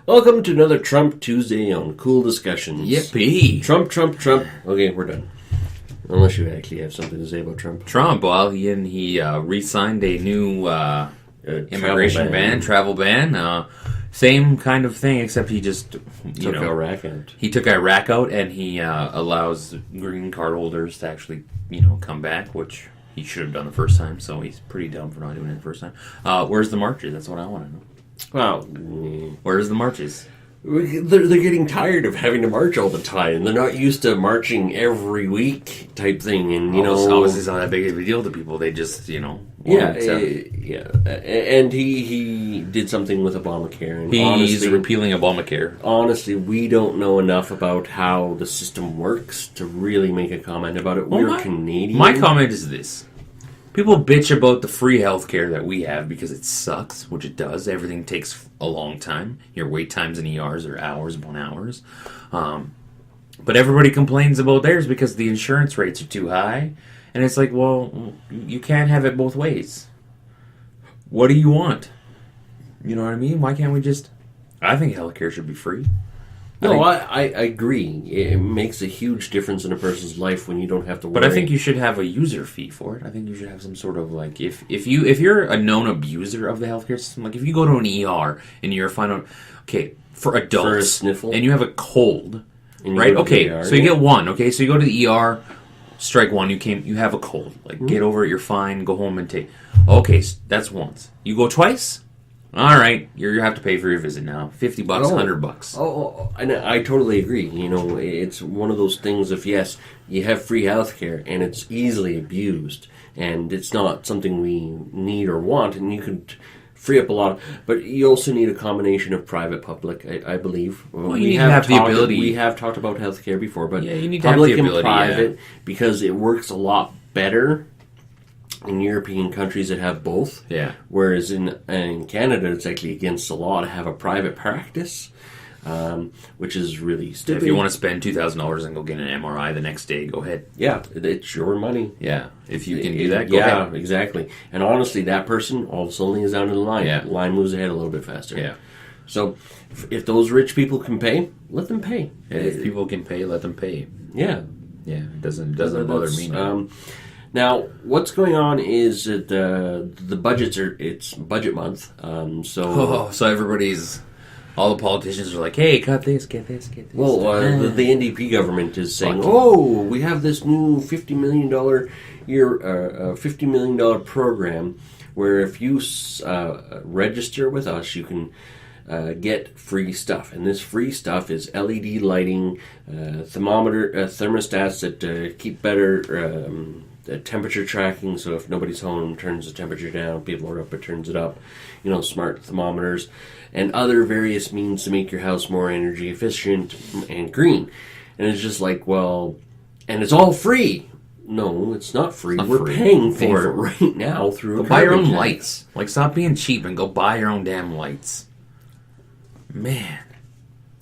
Welcome to another Trump Tuesday on Coull Discussions. Yippee! Trump. Okay, we're done. Unless you actually have something to say about Trump. Trump, well, he re-signed a new immigration travel ban. Same kind of thing, except he just took Iraq out. He took Iraq out, and he allows green card holders to actually, come back, which he should have done the first time. So he's pretty dumb for not doing it the first time. Where's the marches? That's what I want to know. Well, where's the marches? They're getting tired of having to march all the time. They're not used to marching every week type thing, and obviously it's not that big of a deal to people. They just and he did something with Obamacare. And he's repealing Obamacare. Honestly, we don't know enough about how the system works to really make a comment about it. We're Canadian. My comment is this. People bitch about the free healthcare that we have because it sucks, which it does. Everything takes a long time. Your wait times in ERs are hours upon hours. But everybody complains about theirs because the insurance rates are too high. And it's like, well, you can't have it both ways. What do you want? You know what I mean? Why can't we just... I think healthcare should be free. No, I agree. It makes a huge difference in a person's life when you don't have to worry. But I think you should have a user fee for it. I think you should have some sort of if you're a known abuser of the healthcare system, like if you go to an ER and you're finding out, okay, for adults, for a sniffle, and you have a cold, right? Okay, ER, so you get one. Okay, so you go to the ER, strike one. You have a cold. Like get over it. You're fine. Go home and take. Okay, so that's once. You go twice. All right, you have to pay for your visit now. $50, $100. Oh, and I totally agree. It's one of those things of, yes, you have free healthcare, and it's easily abused, and it's not something we need or want, and you could free up a lot. But you also need a combination of private-public, I believe. Well, you need to have the ability. We have talked about healthcare before, but you need to have the ability, and private, because it works a lot better in European countries that have both. Yeah. Whereas in Canada, it's actually against the law to have a private practice, which is really stupid. If you want to spend $2,000 and go get an MRI the next day, go ahead. Yeah, it's your money. Yeah, if you can do that, go ahead. Yeah, exactly. And honestly, that person all of a sudden is down in the line. Yeah. The line moves ahead a little bit faster. Yeah. So if those rich people can pay, let them pay. If people can pay, let them pay. Yeah. Yeah, it doesn't bother me now. Now, what's going on is that the budgets it's budget month. So all the politicians are like, hey, cut this, get this. Well, the NDP government is saying, we have this new $50 million $50 million program where if you register with us, you can get free stuff. And this free stuff is LED lighting, thermostats that keep better temperature tracking, so if nobody's home, turns the temperature down, people are up, it turns it up, smart thermometers, and other various means to make your house more energy efficient and green. And it's just like, well, and it's all free. No, it's not free. We're paying for it right now through buy your own lights. Like, stop being cheap and go buy your own damn lights. Man.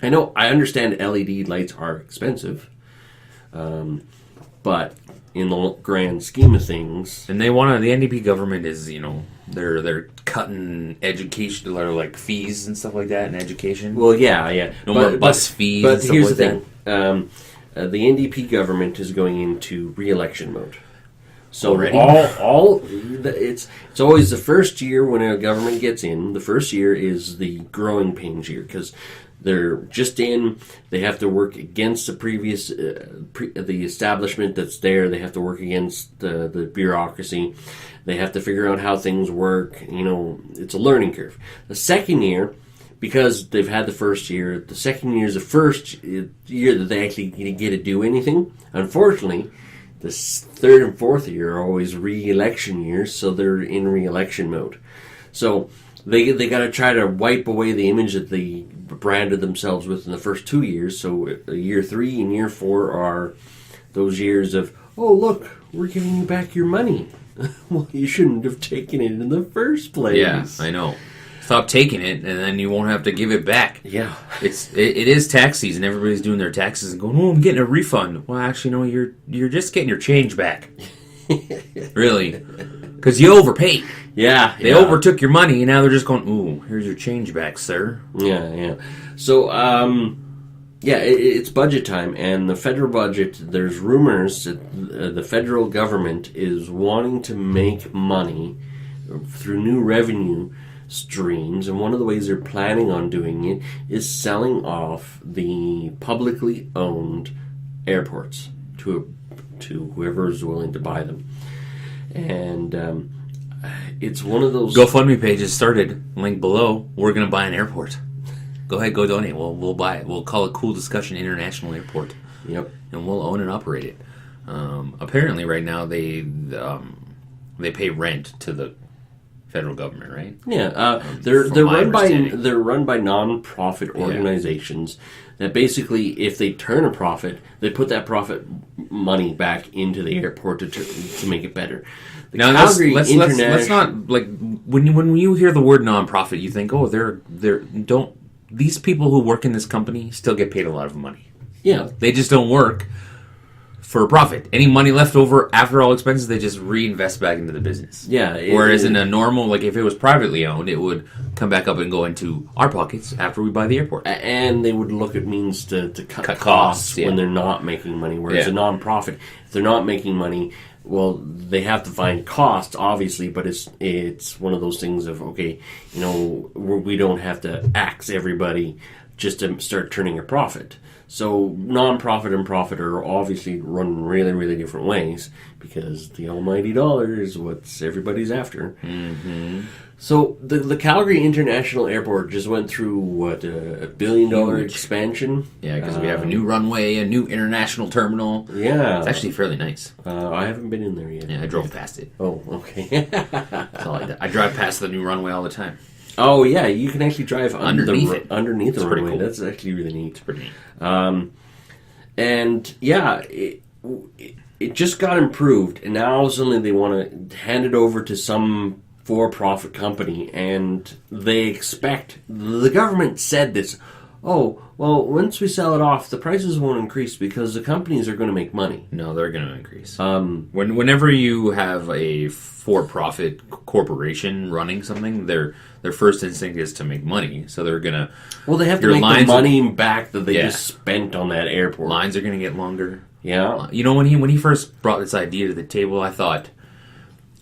I know, I understand LED lights are expensive, but in the grand scheme of things, and the NDP government is, they're cutting education, like fees and stuff like that in education. Well, yeah, no more bus fees. But here's the thing: the NDP government is going into re-election mode. So it's always the first year when a government gets in. The first year is the growing pains year because they're just in. They have to work against the previous the establishment that's there. They have to work against the bureaucracy. They have to figure out how things work. It's a learning curve. The second year, because they've had the first year, the second year is the first year that they actually get to do anything. Unfortunately, the third and fourth year are always re-election years, so they're in re-election mode. So they got to try to wipe away the image that they branded themselves with in the first 2 years. So year 3 and year 4 are those years of, oh, look, we're giving you back your money. Well, you shouldn't have taken it in the first place. Yeah, I know. Stop taking it, and then you won't have to give it back. Yeah. It is tax season. Everybody's doing their taxes and going, oh, I'm getting a refund. Well, actually, no, you're just getting your change back. Really. Because you overpaid. Yeah. They overtook your money, and now they're just going, ooh, here's your change back, sir. Yeah. So, it's budget time, and the federal budget, there's rumors that the federal government is wanting to make money through new revenue streams, and one of the ways they're planning on doing it is selling off the publicly owned airports to whoever is willing to buy them. And it's one of those GoFundMe pages started. Link below. We're going to buy an airport. Go ahead, go donate. We'll buy it. We'll call it Coull Discussion International Airport. Yep. And we'll own and operate it. Apparently, right now they pay rent to the federal government, right? Yeah, they're run by non-profit organizations that basically, if they turn a profit, they put that profit money back into the airport to make it better. Now let's not, like, when you hear the word non-profit, you think, oh, these people who work in this company still get paid a lot of money. Yeah, they just don't work for a profit. Any money left over after all expenses, they just reinvest back into the business. Yeah. Whereas in a normal, like if it was privately owned, it would come back up and go into our pockets after we buy the airport. And they would look at means to cut costs when they're not making money. Whereas a non-profit, if they're not making money, well, they have to find costs, obviously, but it's one of those things of, okay, we don't have to axe everybody just to start turning a profit. So non-profit and profit are obviously run really, really different ways because the almighty dollar is what everybody's after. Mm-hmm. So the Calgary International Airport just went through, a $1 billion expansion? Yeah, because we have a new runway, a new international terminal. Yeah. It's actually fairly nice. I haven't been in there yet. Yeah, I drove past it. Oh, okay. That's all I did. I drive past the new runway all the time. Oh, yeah, you can actually drive underneath the runway. Cool. That's actually really neat. It's pretty neat. And, yeah, it just got improved, and now suddenly they want to hand it over to some for-profit company, and they expect, the government said this, oh, well, once we sell it off, the prices won't increase because the companies are going to make money. No, they're going to increase. Whenever you have a for-profit corporation running something, their first instinct is to make money, so they're going to... Well, they have to make the money back that they just spent on that airport. Lines are going to get longer. Yeah. When he first brought this idea to the table, I thought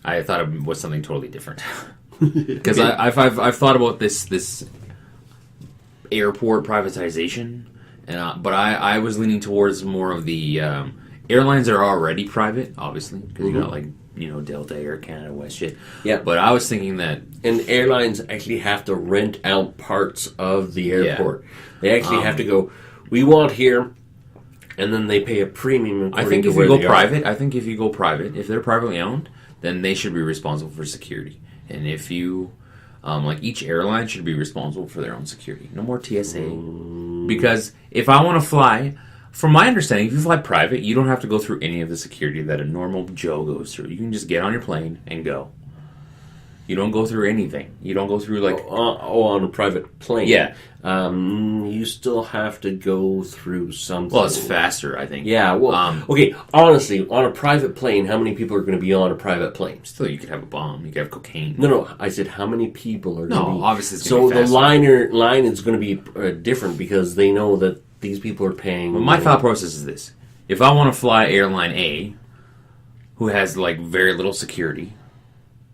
it was something totally different. Because I've thought about this airport privatization, but I was leaning towards more of the airlines are already private, obviously, because you got Delta, Air Canada, WestJet. Yeah. But I was thinking that... And airlines actually have to rent out parts of the airport. Yeah. They actually have to go, we want here, and then they pay a premium. I think if you go private, if they're privately owned, then they should be responsible for security. And if you... each airline should be responsible for their own security. No more TSA. Because if I want to fly... From my understanding, if you fly private, you don't have to go through any of the security that a normal Joe goes through. You can just get on your plane and go. You don't go through anything. You don't go through on a private plane. Yeah. You still have to go through something. Well, it's faster, I think. Yeah. Well, okay. Honestly, on a private plane, how many people are going to be on a private plane? Still, you could have a bomb. You could have cocaine. No. I said how many people are going to be. No, obviously it's going to be faster. So the line is going to be different because they know that these people are paying. Well, my thought process is this: if I want to fly airline A, who has very little security,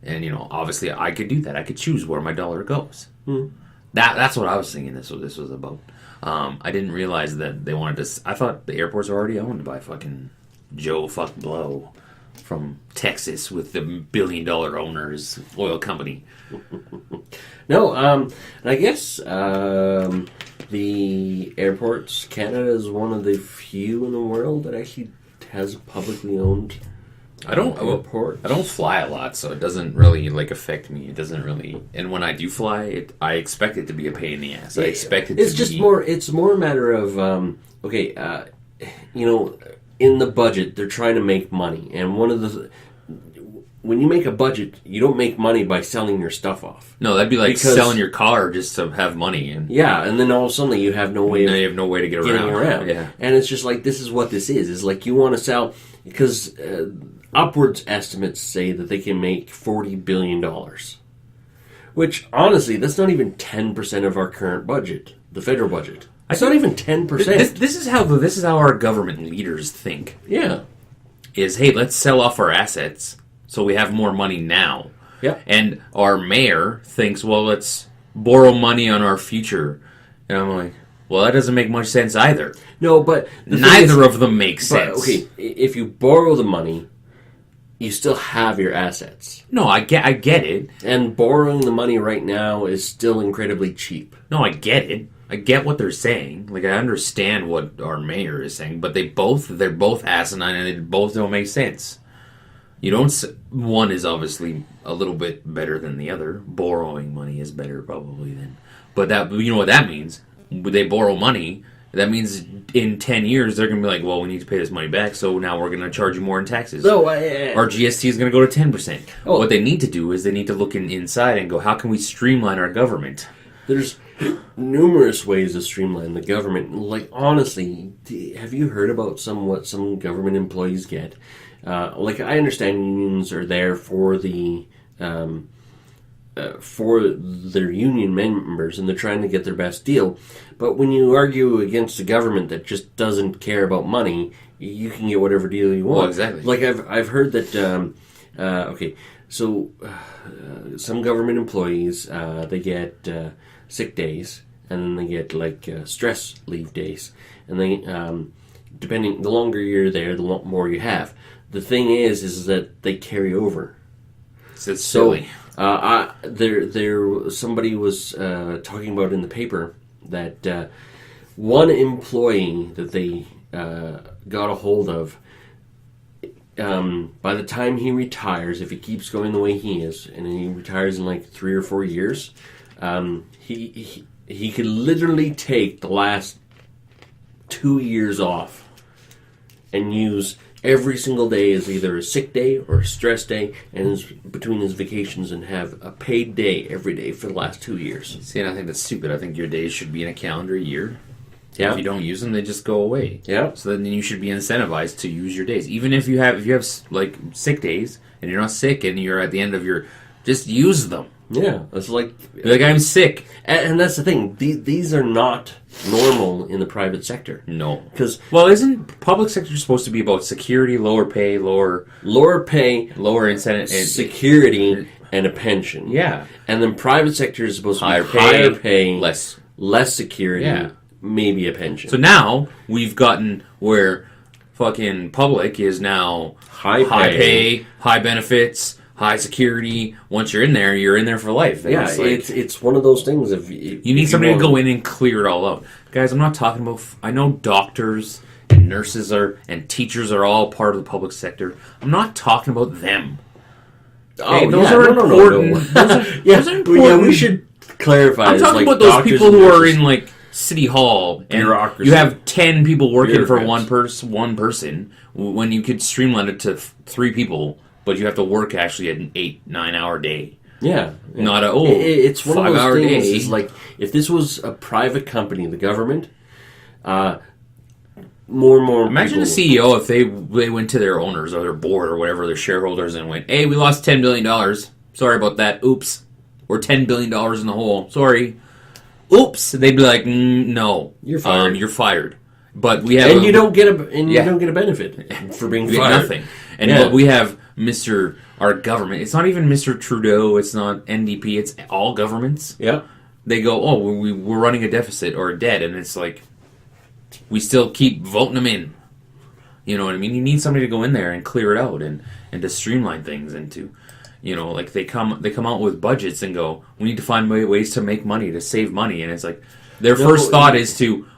and obviously I could do that. I could choose where my dollar goes. That's what I was thinking. This was about. I didn't realize that they wanted to. I thought the airports are already owned by fucking Joe Fuck Blow from Texas with the $1 billion owners oil company. No, and I guess. The airports, Canada is one of the few in the world that actually has publicly owned airports. I don't fly a lot, so it doesn't really affect me. It doesn't really, and when I do fly, I expect it to be a pain in the ass. I expect it. It's more a matter of in the budget they're trying to make money, and when you make a budget, you don't make money by selling your stuff off. No, that'd be selling your car just to have money. And then all of a sudden you have no way to get around. Yeah. And it's just this is what this is. It's you want to sell, because upwards estimates say that they can make $40 billion. Which, honestly, that's not even 10% of our current budget, the federal budget. It's not even 10%. This is how our government leaders think. Yeah. Is, hey, let's sell off our assets so we have more money now. Yeah. And our mayor thinks, well, let's borrow money on our future. And I'm like, well, that doesn't make much sense either. No, but... Neither of them make sense. Okay, if you borrow the money, you still have your assets. No, I get it. And borrowing the money right now is still incredibly cheap. No, I get it. I get what they're saying. Like, I understand what our mayor is saying, but they're both asinine and they both don't make sense. One is obviously a little bit better than the other. Borrowing money is better probably than. But you know what that means? When they borrow money, that means in 10 years they're going to be like, well, we need to pay this money back, so now we're going to charge you more in taxes. No, our GST is going to go to 10%. Oh. What they need to do is they need to look inside and go, how can we streamline our government? There's numerous ways to streamline the government. Like, honestly, have you heard about what some government employees get? Like, I understand unions are there for their union members, and they're trying to get their best deal. But when you argue against a government that just doesn't care about money, you can get whatever deal you want. Well, exactly. Like, I've heard that. Some government employees they get sick days, and then they get like stress leave days, and they the longer you're there, the more you have. The thing is that they carry over. It's silly. Somebody was talking about in the paper that one employee that they got a hold of, by the time he retires, if he keeps going the way he is, and he retires in like 3 or 4 years, he could literally take the last 2 years off and use every single day as either a sick day or a stress day, and between his vacations, and have a paid day every day for the last 2 years. See, and I think that's stupid. I think your days should be in a calendar year. Yeah. If you don't use them, they just go away. Yeah. So then you should be incentivized to use your days. Even if you have like sick days and you're not sick and you're at the end of just use them. Yeah, it's like I'm sick, and that's the thing. These are not normal in the private sector. No, because isn't public sector supposed to be about security, lower pay, lower incentive, security, and a pension? Yeah, and then private sector is supposed to be higher pay, less security, maybe a pension. So now we've gotten where fucking public is now high pay, high benefits, high security. Once you're in there for life. Yeah, it's one of those things. If you need somebody to go in and clear it all out, guys. I'm not talking about. I know doctors and nurses and teachers are all part of the public sector. I'm not talking about them. Okay, those are important. Those are important. We should clarify. I'm talking about those people who are in like City Hall, and you have 10 people working for one person. When you could streamline it to 3 people. But you have to work actually at an 8-9 hour day. Yeah. Not it's one of those things. Day. It's like if this was a private company, the government, more and more. Imagine the CEO if they went to their owners or their board or whatever, their shareholders, and went, "Hey, we lost $10 billion. Sorry about that. Oops. We're $10 billion in the hole. Sorry. Oops." They'd be like, "No, you're fired. You're fired." But we have, you don't get a benefit for being fired. Nothing. But we have our government. It's not even Mr. Trudeau. It's not NDP. It's all governments. Yeah. They go, oh, we're running a deficit or a debt, and it's like we still keep voting them in. You know what I mean? You need somebody to go in there and clear it out and to streamline things and to, like they come out with budgets and go, we need to find ways to make money, to save money, and it's like their first thought is to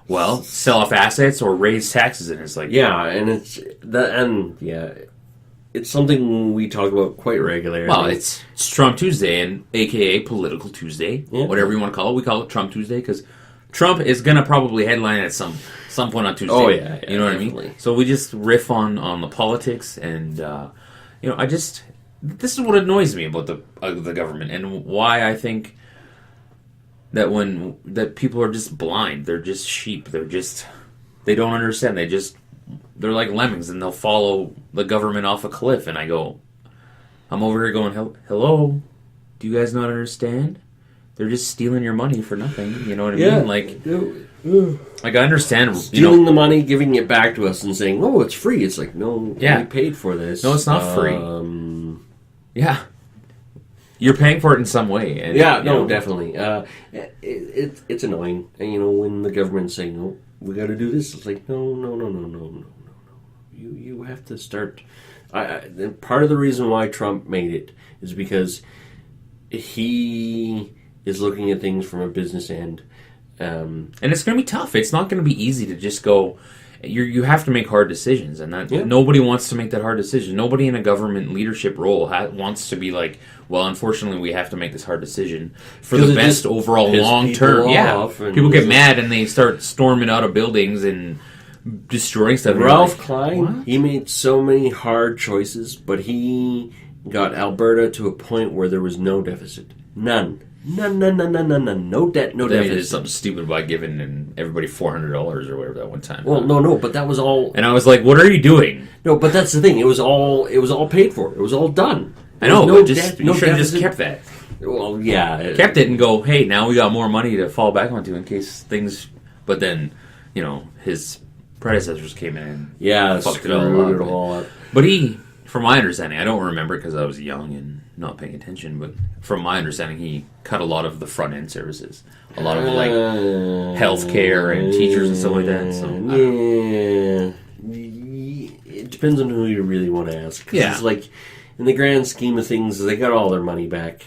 sell off assets or raise taxes, and it's like it's something we talk about quite regularly. Well, it's Trump Tuesday, and AKA Political Tuesday, whatever you want to call it. We call it Trump Tuesday because Trump is going to probably headline at some point on Tuesday. Oh, yeah you know definitely. What I mean? So we just riff on the politics, and, this is what annoys me about the government and why I think that people are just blind. They're just sheep. They don't understand. They just they're like lemmings, and they'll follow the government off a cliff. And I go, I'm over here going, hello, do you guys not understand? They're just stealing your money for nothing. You know what I mean? Like I understand stealing the money, giving it back to us, and saying, "Oh, it's free." It's like, no, we paid for this. No, it's not free. Yeah, you're paying for it in some way. And, definitely. It's annoying, and when the government's saying, "No, we got to do this," it's like, no. You have to start. And part of the reason why Trump made it is because he is looking at things from a business end. And it's going to be tough. It's not going to be easy to just go. You have to make hard decisions, and nobody wants to make that hard decision. Nobody in a government leadership role wants to be like, well, unfortunately, we have to make this hard decision for the best overall long term. Yeah, people get mad and they start storming out of buildings and destroying stuff. Ralph Klein, he made so many hard choices, but he got Alberta to a point where there was no deficit, none. None. No debt, no deficit. They did something stupid by giving everybody $400 or whatever that one time. Well, no, but that was all. And I was like, "What are you doing?" No, but that's the thing. It was all paid for. It was all done. I know. You should have just kept that. Well, yeah, kept it and go. Hey, now we got more money to fall back onto in case things. But then, his predecessors came in and fucked it all up. But from my understanding, I don't remember because I was young and not paying attention, but from my understanding, he cut a lot of the front end services, a lot of healthcare and teachers and stuff like that. So it depends on who you really want to ask. Yeah, it's like in the grand scheme of things, they got all their money back.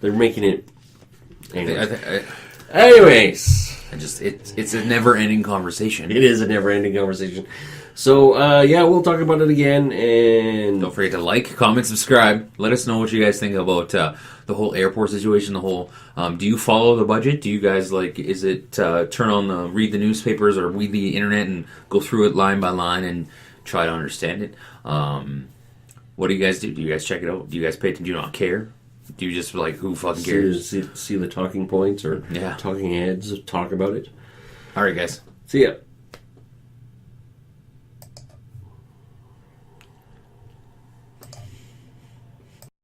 They're making it. Anyways, it's a never-ending conversation. It is a never-ending conversation. So, we'll talk about it again, and don't forget to like, comment, subscribe. Let us know what you guys think about the whole airport situation, the whole, do you follow the budget? Do you guys, is it turn on read the newspapers or read the internet and go through it line by line and try to understand it? What do you guys do? Do you guys check it out? Do you guys pay attention? Do you not care? Do you just, who fucking cares? See the talking points or talking heads talk about it? All right, guys. See ya.